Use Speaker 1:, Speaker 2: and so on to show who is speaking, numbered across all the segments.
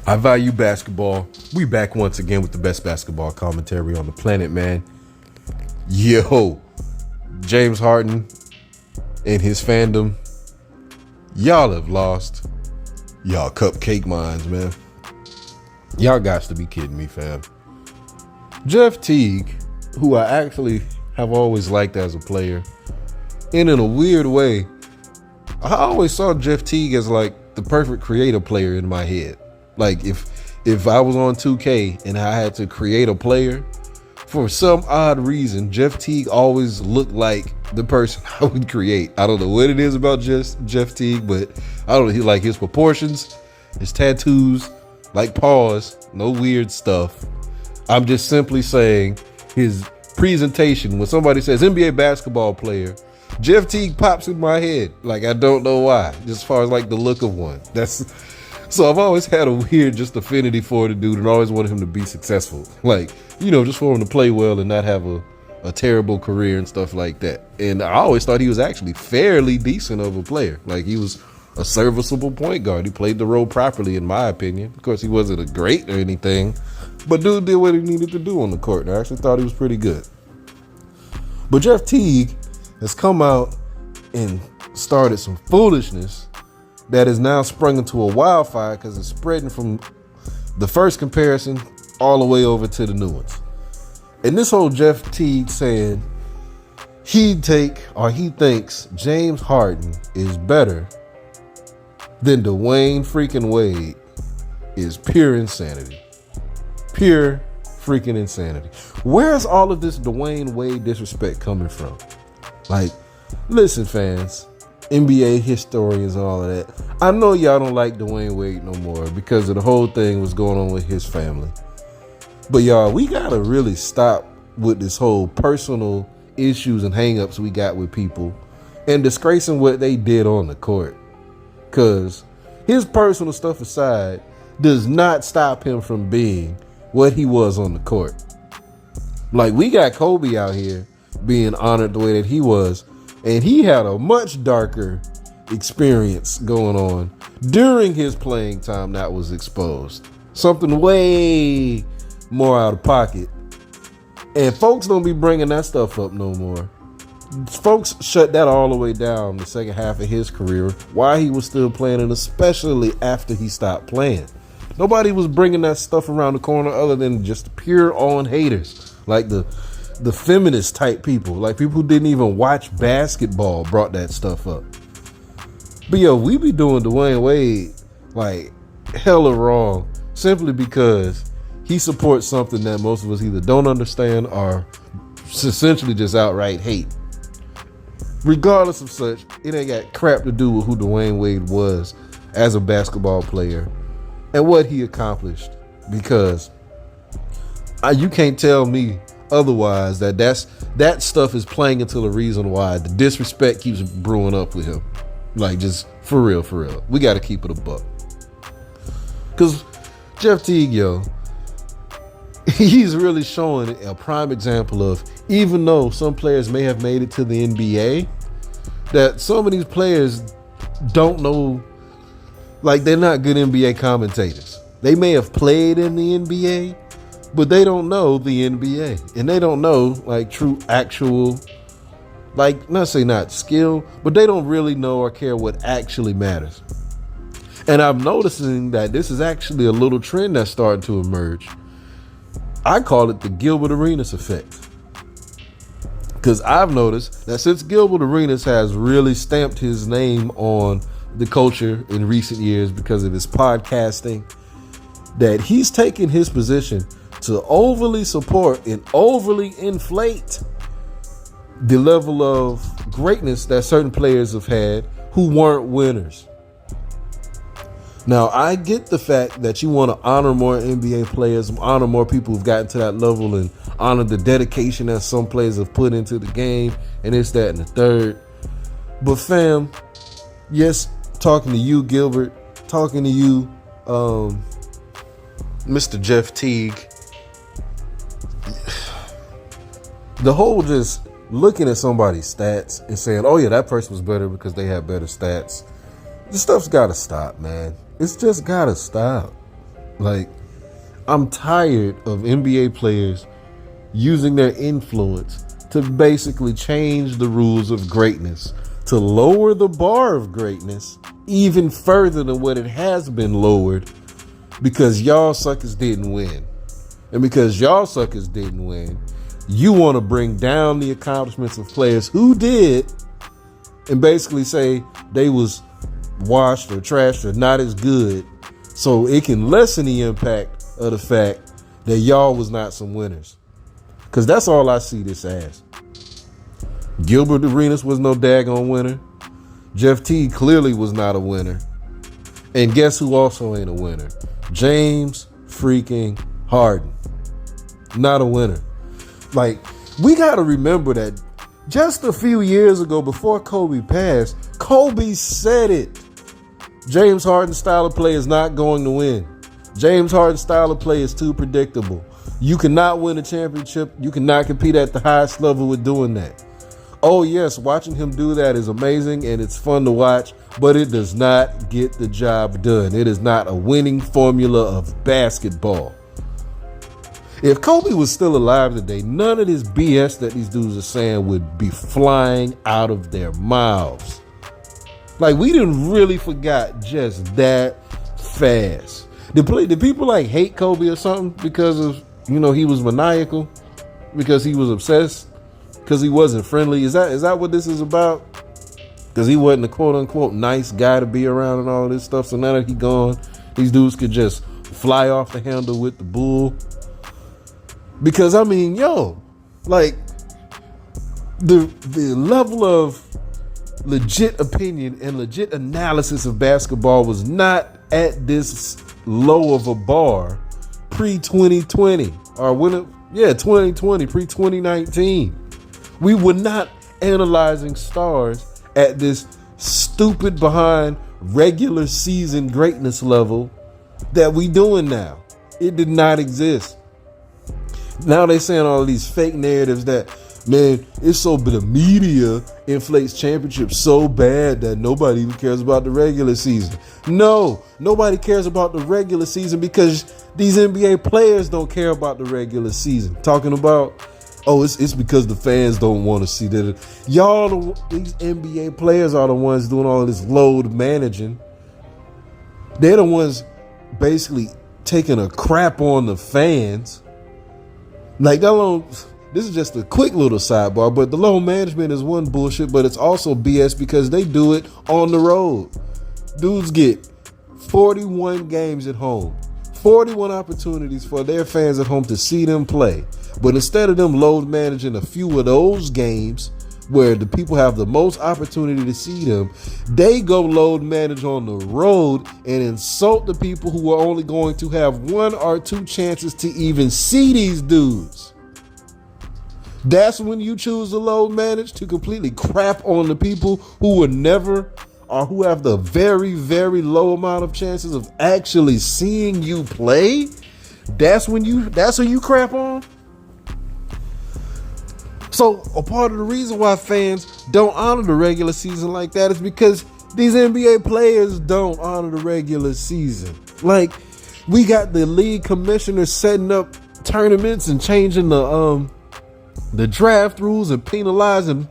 Speaker 1: I value basketball. We back once again with the best basketball commentary on the planet, man. Yo, James Harden and his fandom, y'all have lost y'all cupcake minds, man. Y'all got to be kidding me, fam. Jeff Teague, who I actually have always liked as a player, and in a weird way, I always saw Jeff Teague as like the perfect creative player in my head. Like if I was on 2K and I had to create a player, for some odd reason, Jeff Teague always looked like the person I would create. I don't know what it is about Jeff Teague, but I don't know. He like his proportions, his tattoos, like paws, no weird stuff. I'm just simply saying his presentation. When somebody says NBA basketball player, Jeff Teague pops in my head. Like, I don't know why, just as far as like the look of one. So I've always had a weird just affinity for the dude and always wanted him to be successful. Like, you know, just for him to play well and not have a terrible career and stuff like that. And I always thought he was actually fairly decent of a player. Like, he was a serviceable point guard. He played the role properly, in my opinion. Of course, he wasn't a great or anything, but dude did what he needed to do on the court. And I actually thought he was pretty good. But Jeff Teague has come out and started some foolishness that is now sprung into a wildfire because it's spreading from the first comparison all the way over to the new ones. And this whole Jeff Teague saying he thinks James Harden is better than Dwayne freaking Wade is pure insanity. Pure freaking insanity. Where's all of this Dwayne Wade disrespect coming from? Like, listen, fans, NBA historians and all of that. I know y'all don't like Dwayne Wade no more because of the whole thing was going on with his family. But y'all, we gotta really stop with this whole personal issues and hangups we got with people and disgracing what they did on the court. Cause his personal stuff aside does not stop him from being what he was on the court. Like, we got Kobe out here being honored the way that he was, and he had a much darker experience going on during his playing time that was exposed. Something way more out of pocket. And folks don't be bringing that stuff up no more. Folks shut that all the way down the second half of his career while he was still playing, and especially after he stopped playing. Nobody was bringing that stuff around the corner other than just pure on haters. Like the feminist type people, like people who didn't even watch basketball brought that stuff up. But yo, we be doing Dwayne Wade like hella wrong simply because he supports something that most of us either don't understand or essentially just outright hate. Regardless of such, it ain't got crap to do with who Dwayne Wade was as a basketball player and what he accomplished, because you can't tell me otherwise that stuff is playing into the reason why the disrespect keeps brewing up with him. Like, just for real, we got to keep it a buck. Because Jeff Teague, yo, he's really showing a prime example of, even though some players may have made it to the NBA, that some of these players don't know, like, they're not good NBA commentators. They may have played in the NBA, but they don't know the NBA, and they don't know like true actual, like, not say not skill, but they don't really know or care what actually matters. And I'm noticing that this is actually a little trend that's starting to emerge. I call it the Gilbert Arenas effect. Because I've noticed that since Gilbert Arenas has really stamped his name on the culture in recent years because of his podcasting, that he's taken his position to overly support and overly inflate the level of greatness that certain players have had who weren't winners. Now, I get the fact that you want to honor more NBA players, honor more people who've gotten to that level, and honor the dedication that some players have put into the game, and it's that and the third. But fam, yes, talking to you, Gilbert, talking to you, Mr. Jeff Teague, the whole just looking at somebody's stats and saying, oh yeah, that person was better because they had better stats. This stuff's got to stop, man. It's just got to stop. Like, I'm tired of NBA players using their influence to basically change the rules of greatness, to lower the bar of greatness even further than what it has been lowered, because y'all suckers didn't win. And because y'all suckers didn't win, you want to bring down the accomplishments of players who did and basically say they was washed or trashed or not as good, so it can lessen the impact of the fact that y'all was not some winners. Because that's all I see this as. Gilbert Arenas was no daggone winner. Jeff Teague clearly was not a winner. And guess who also ain't a winner? James freaking Harden. Not a winner. Like, we got to remember that just a few years ago, before Kobe passed, Kobe said it. James Harden's style of play is not going to win. James Harden's style of play is too predictable. You cannot win a championship. You cannot compete at the highest level with doing that. Oh yes, watching him do that is amazing and it's fun to watch, but it does not get the job done. It is not a winning formula of basketball. If Kobe was still alive today, none of this BS that these dudes are saying would be flying out of their mouths. Like, we didn't really forgot just that fast. Did people like hate Kobe or something because of, he was maniacal? Because he was obsessed? Because he wasn't friendly? Is that what this is about? Because he wasn't a quote unquote nice guy to be around and all this stuff. So now that he gone, these dudes could just fly off the handle with the bull. Because like the level of legit opinion and legit analysis of basketball was not at this low of a bar pre-2020 or 2020, pre-2019. We were not analyzing stars at this stupid behind regular season greatness level that we doing now. It did not exist. Now they saying all of these fake narratives that, man, it's so the media inflates championships so bad that nobody even cares about the regular season. No, nobody cares about the regular season because these NBA players don't care about the regular season. Talking about, it's because the fans don't want to see that. These NBA players are the ones doing all of this load managing. They're the ones basically taking a crap on the fans. Like, this is just a quick little sidebar, but the load management is one bullshit, but it's also BS because they do it on the road. Dudes get 41 games at home, 41 opportunities for their fans at home to see them play. But instead of them load managing a few of those games where the people have the most opportunity to see them, they go load manage on the road and insult the people who are only going to have one or two chances to even see these dudes. That's when you choose to load manage, to completely crap on the people who will never or who have the very, very low amount of chances of actually seeing you play. That's who you crap on. So a part of the reason why fans don't honor the regular season like that is because these NBA players don't honor the regular season. Like, we got the league commissioners setting up tournaments and changing the draft rules and penalizing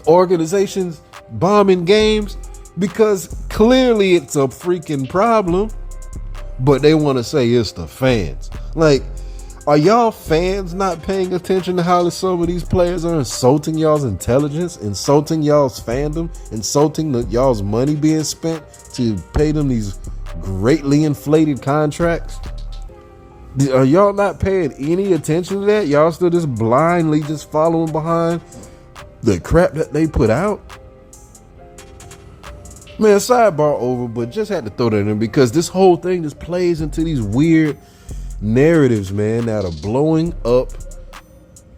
Speaker 1: organizations bombing games because clearly it's a freaking problem, but they want to say it's the fans. Like, are y'all fans not paying attention to how some of these players are insulting y'all's intelligence, insulting y'all's fandom, insulting y'all's money being spent to pay them these greatly inflated contracts? Are y'all not paying any attention to that? Y'all still just blindly just following behind the crap that they put out? Man, sidebar over, but just had to throw that in because this whole thing just plays into these weird narratives, man, that are blowing up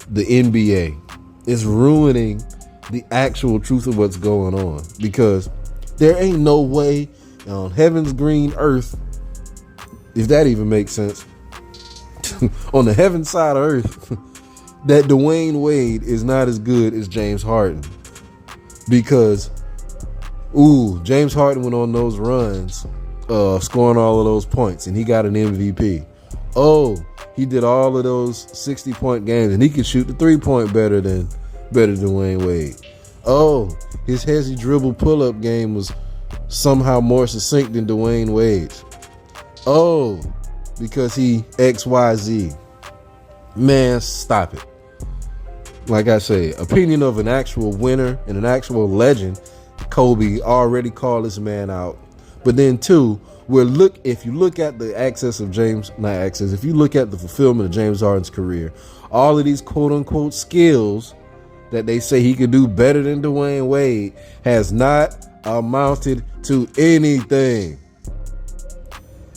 Speaker 1: the NBA. It's ruining the actual truth of what's going on because there ain't no way on heaven's green earth, if that even makes sense, on the heaven side of earth, that Dwayne Wade is not as good as James Harden. Because, James Harden went on those runs scoring all of those points, and he got an MVP. Oh, he did all of those 60-point games, and he could shoot the 3-point better than Dwayne Wade. Oh, his hezzy dribble pull-up game was somehow more succinct than Dwayne Wade's. Oh, because he XYZ. Man, stop it. Like I say, opinion of an actual winner and an actual legend, Kobe already called this man out. But then too, if you look at the if you look at the fulfillment of James Harden's career, all of these quote unquote skills that they say he could do better than Dwayne Wade has not amounted to anything.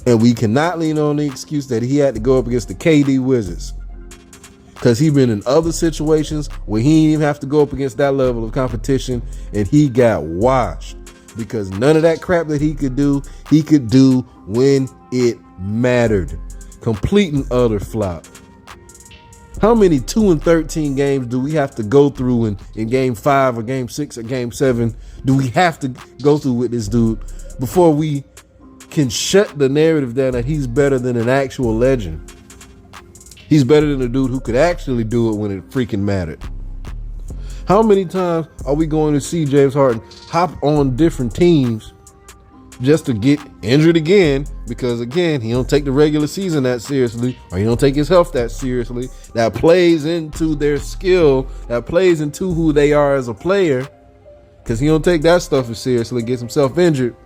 Speaker 1: And we cannot lean on the excuse that he had to go up against the KD Wizards, because he been in other situations where he didn't even have to go up against that level of competition, and he got washed. Because none of that crap that he could do when it mattered. Complete and utter flop. How many 2-13 games do we have to go through in game 5 or game 6 or game 7 do we have to go through with this dude before we can shut the narrative down that he's better than an actual legend? He's better than a dude who could actually do it when it freaking mattered. How many times are we going to see James Harden hop on different teams just to get injured again? Because again, he don't take the regular season that seriously, or he don't take his health that seriously. That plays into their skill, that plays into who they are as a player, because he don't take that stuff as seriously, gets himself injured.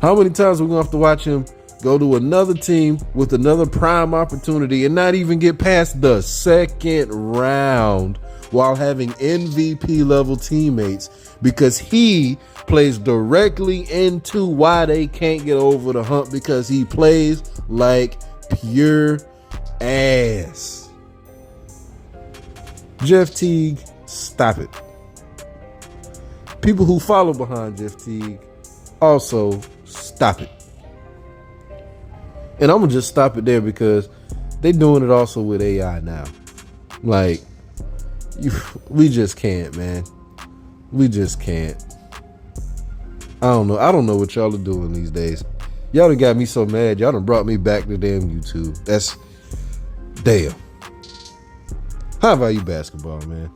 Speaker 1: How many times are we going to have to watch him go to another team with another prime opportunity and not even get past the second round while having MVP level teammates, because he plays directly into why they can't get over the hump, because he plays like pure ass. Jeff Teague, stop it. People who follow behind Jeff Teague, also stop it. And I'm gonna just stop it there, because they doing it also with AI now. Like, we just can't, man. We just can't. I don't know what y'all are doing these days. Y'all done got me so mad. Y'all done brought me back to damn YouTube. That's damn. How about you basketball, man?